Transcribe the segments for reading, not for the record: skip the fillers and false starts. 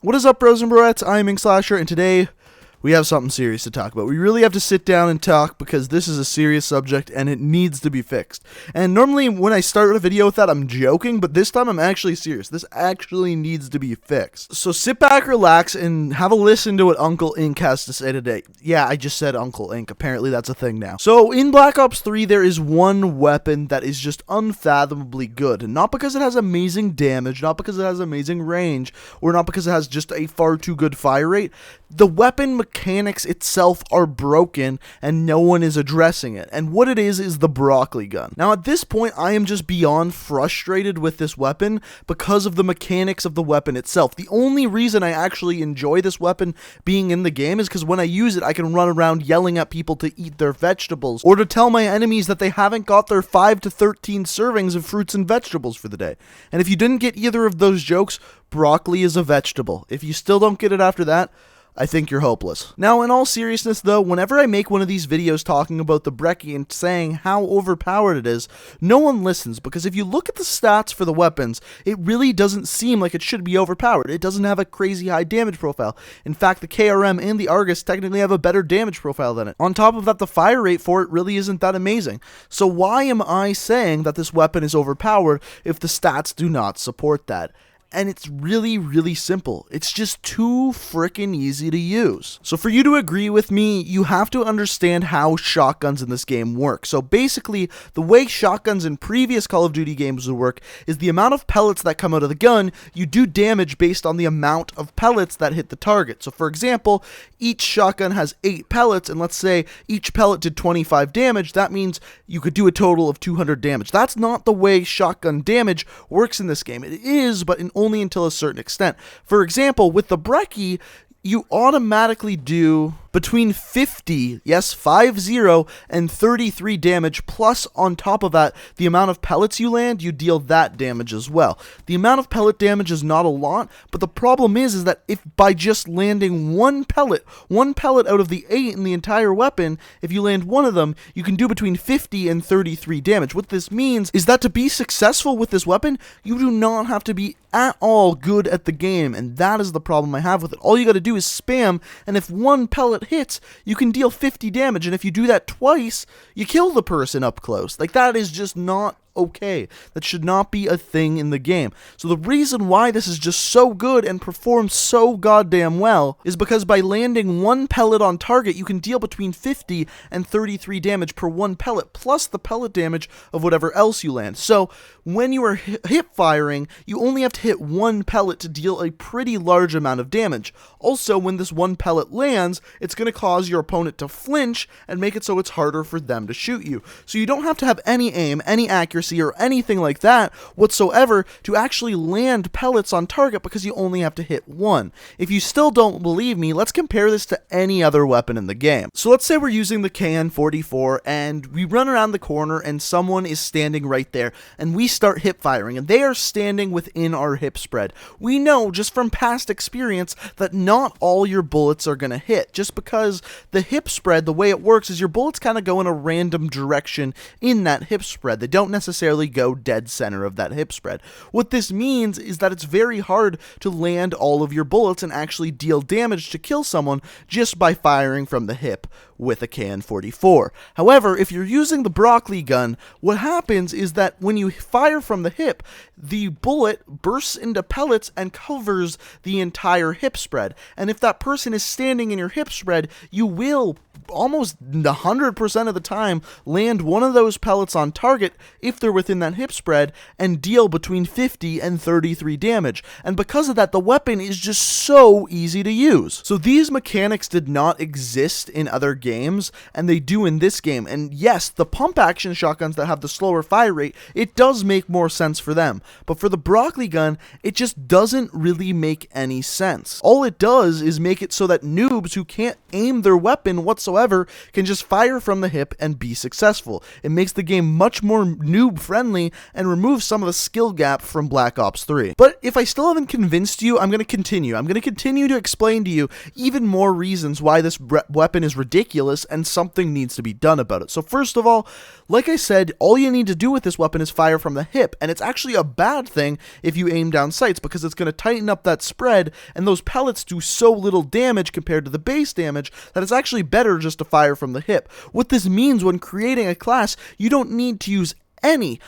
What is up, bros and broettes? I'm Inkslasher, and today we have something serious to talk about. We really have to sit down and talk because this is a serious subject and it needs to be fixed. And normally when I start a video with that, I'm joking, but this time I'm actually serious. This actually needs to be fixed. So sit back, relax, and have a listen to what Uncle Ink has to say today. Yeah, I just said Uncle Ink. Apparently that's a thing now. So in Black Ops 3, there is one weapon that is just unfathomably good. Not because it has amazing damage, not because it has amazing range, or not because it has just a far too good fire rate. The weapon mechanics itself are broken and no one is addressing it. And what it is the broccoli gun. Now at this point, I am just beyond frustrated with this weapon because of the mechanics of the weapon itself. The only reason I actually enjoy this weapon being in the game is because when I use it, I can run around yelling at people to eat their vegetables or to tell my enemies that they haven't got their 5 to 13 servings of fruits and vegetables for the day. And if you didn't get either of those jokes, broccoli is a vegetable. If you still don't get it after that, I think you're hopeless. Now, in all seriousness though, whenever I make one of these videos talking about the Brecci and saying how overpowered it is, no one listens, because if you look at the stats for the weapons, it really doesn't seem like it should be overpowered. It doesn't have a crazy high damage profile. In fact, the KRM and the Argus technically have a better damage profile than it. On top of that, the fire rate for it really isn't that amazing. So why am I saying that this weapon is overpowered if the stats do not support that? And it's really, really simple. It's just too freaking easy to use. So for you to agree with me, you have to understand how shotguns in this game work. So basically, the way shotguns in previous Call of Duty games would work is the amount of pellets that come out of the gun, you do damage based on the amount of pellets that hit the target. So for example, each shotgun has 8 pellets, and let's say each pellet did 25 damage, that means you could do a total of 200 damage. That's not the way shotgun damage works in this game. It is, but only until a certain extent. For example, with the Brecci, you automatically do between 50, yes, 50, and 33 damage, plus on top of that, the amount of pellets you land, you deal that damage as well. The amount of pellet damage is not a lot, but the problem is that if by just landing one pellet out of the 8 in the entire weapon, if you land one of them, you can do between 50 and 33 damage. What this means is that to be successful with this weapon, you do not have to be at all good at the game, and that is the problem I have with it. All you gotta do is spam, and if one pellet hits, you can deal 50 damage, and if you do that twice, you kill the person up close. Like, that is just not okay. That should not be a thing in the game. So the reason why this is just so good and performs so goddamn well is because by landing one pellet on target, you can deal between 50 and 33 damage per one pellet, plus the pellet damage of whatever else you land. So when you are hip firing, you only have to hit one pellet to deal a pretty large amount of damage. Also, when this one pellet lands, it's going to cause your opponent to flinch and make it so it's harder for them to shoot you. So you don't have to have any aim, any accuracy, or anything like that whatsoever to actually land pellets on target because you only have to hit one. If you still don't believe me, let's compare this to any other weapon in the game. So let's say we're using the KN-44 and we run around the corner and someone is standing right there and we start hip firing and they are standing within our hip spread. We know just from past experience that not all your bullets are going to hit, just because the hip spread, the way it works is your bullets kind of go in a random direction in that hip spread. They don't necessarily go dead center of that hip spread. What this means is that it's very hard to land all of your bullets and actually deal damage to kill someone just by firing from the hip with a KN-44. However, if you're using the broccoli gun, what happens is that when you fire from the hip, the bullet bursts into pellets and covers the entire hip spread. And if that person is standing in your hip spread, you will almost 100% of the time land one of those pellets on target if they're within that hip spread and deal between 50 and 33 damage. And because of that, the weapon is just so easy to use. So these mechanics did not exist in other games, and they do in this game. And yes, the pump action shotguns that have the slower fire rate, it does make more sense for them. But for the broccoli gun, it just doesn't really make any sense. All it does is make it so that noobs who can't aim their weapon whatsoever whatsoever can just fire from the hip and be successful. It makes the game much more noob-friendly and removes some of the skill gap from Black Ops 3. But if I still haven't convinced you, I'm going to continue. I'm going to continue to explain to you even more reasons why this weapon is ridiculous and something needs to be done about it. So first of all, like I said, all you need to do with this weapon is fire from the hip, and it's actually a bad thing if you aim down sights because it's going to tighten up that spread, and those pellets do so little damage compared to the base damage that it's actually better just to fire from the hip. What this means when creating a class, you don't need to use any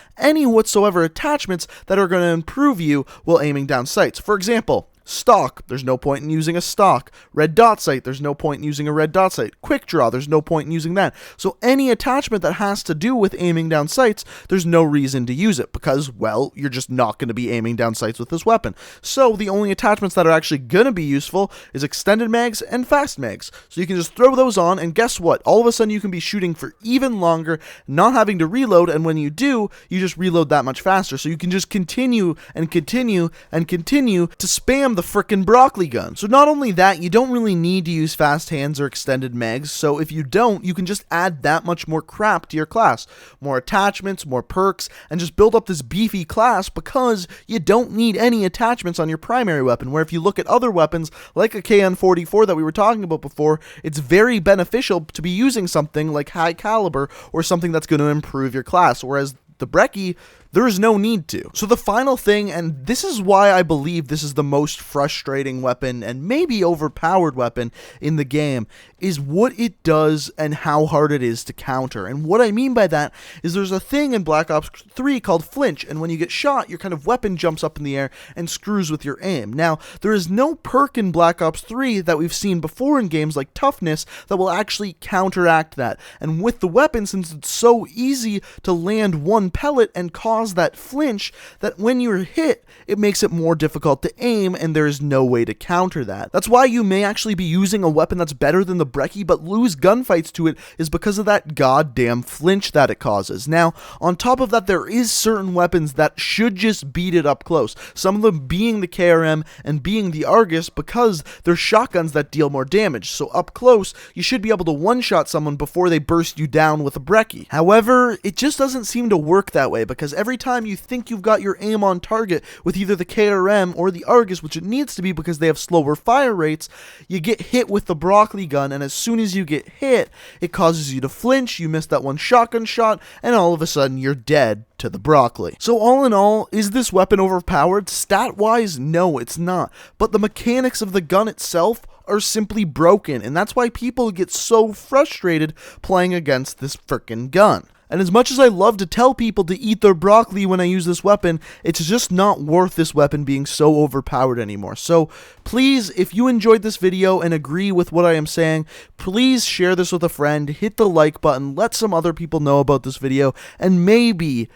whatsoever attachments that are going to improve you while aiming down sights. For example, stock, there's no point in using a stock. Red dot sight, there's no point in using a red dot sight. Quick draw, there's no point in using that. So any attachment that has to do with aiming down sights, there's no reason to use it because, well, you're just not going to be aiming down sights with this weapon. So the only attachments that are actually going to be useful is extended mags and fast mags. So you can just throw those on, and guess what? All of a sudden you can be shooting for even longer, not having to reload, and when you do, you just reload that much faster. So you can just continue and continue and continue to spam the frickin' broccoli gun. So not only that, you don't really need to use fast hands or extended mags, so if you don't, you can just add that much more crap to your class. More attachments, more perks, and just build up this beefy class because you don't need any attachments on your primary weapon, where if you look at other weapons, like a KN-44 that we were talking about before, it's very beneficial to be using something like high caliber or something that's going to improve your class, whereas the Brecci, there is no need to. So the final thing, and this is why I believe this is the most frustrating weapon and maybe overpowered weapon in the game, is what it does and how hard it is to counter. And what I mean by that is there's a thing in Black Ops 3 called flinch, and when you get shot, your kind of weapon jumps up in the air and screws with your aim. Now, there is no perk in Black Ops 3 that we've seen before in games like toughness that will actually counteract that. And with the weapon, since it's so easy to land one pellet and cause that flinch, that when you're hit, it makes it more difficult to aim, and there is no way to counter that. That's why you may actually be using a weapon that's better than the Brecci, but lose gunfights to it is because of that goddamn flinch that it causes. Now, on top of that, there is certain weapons that should just beat it up close. Some of them being the KRM and being the Argus, because they're shotguns that deal more damage. So up close, you should be able to one-shot someone before they burst you down with a Brecci. However, it just doesn't seem to work that way, because every time you think you've got your aim on target with either the KRM or the Argus, which it needs to be because they have slower fire rates, you get hit with the broccoli gun, and as soon as you get hit, it causes you to flinch, you miss that one shotgun shot, and all of a sudden you're dead to the broccoli. So all in all, is this weapon overpowered? Stat-wise, no, it's not. But the mechanics of the gun itself are simply broken, and that's why people get so frustrated playing against this frickin' gun. And as much as I love to tell people to eat their broccoli when I use this weapon, it's just not worth this weapon being so overpowered anymore. So please, if you enjoyed this video and agree with what I am saying, please share this with a friend, hit the like button, let some other people know about this video, and maybe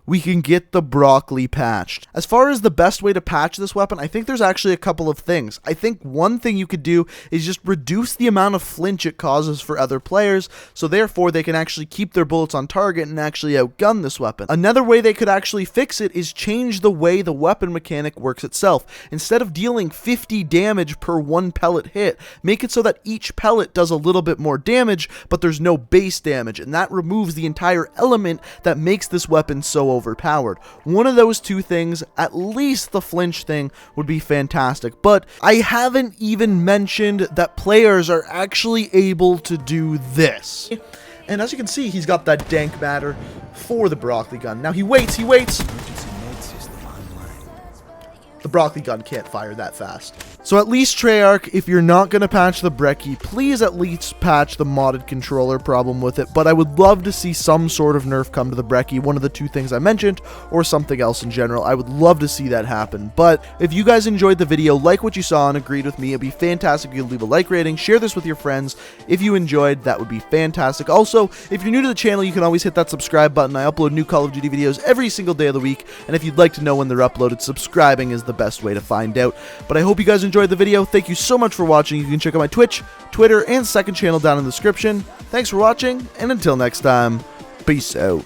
we can get the broccoli patched. As far as the best way to patch this weapon, I think there's actually a couple of things. I think one thing you could do is just reduce the amount of flinch it causes for other players, so therefore they can actually keep their bullets on target and actually outgun this weapon. Another way they could actually fix it is change the way the weapon mechanic works itself. Instead of dealing 50 damage per one pellet hit, make it so that each pellet does a little bit more damage, but there's no base damage, and that removes the entire element that makes this weapon so overpowered. One of those two things, at least the flinch thing, would be fantastic. But I haven't even mentioned that players are actually able to do this. And as you can see, he's got that dank matter for the broccoli gun. Now he waits. The broccoli gun can't fire that fast. So at least Treyarch, if you're not going to patch the Brecci, please at least patch the modded controller problem with it, but I would love to see some sort of nerf come to the Brecci, one of the two things I mentioned, or something else in general. I would love to see that happen. But if you guys enjoyed the video, like what you saw, and agreed with me, it'd be fantastic if you could leave a like rating, share this with your friends. If you enjoyed, that would be fantastic. Also, if you're new to the channel, you can always hit that subscribe button. I upload new Call of Duty videos every single day of the week, and if you'd like to know when they're uploaded, subscribing is the best way to find out. But I hope you guys enjoyed the video. Thank you so much for watching. You can check out my Twitch, Twitter, and second channel down in the description. Thanks for watching, and until next time, peace out.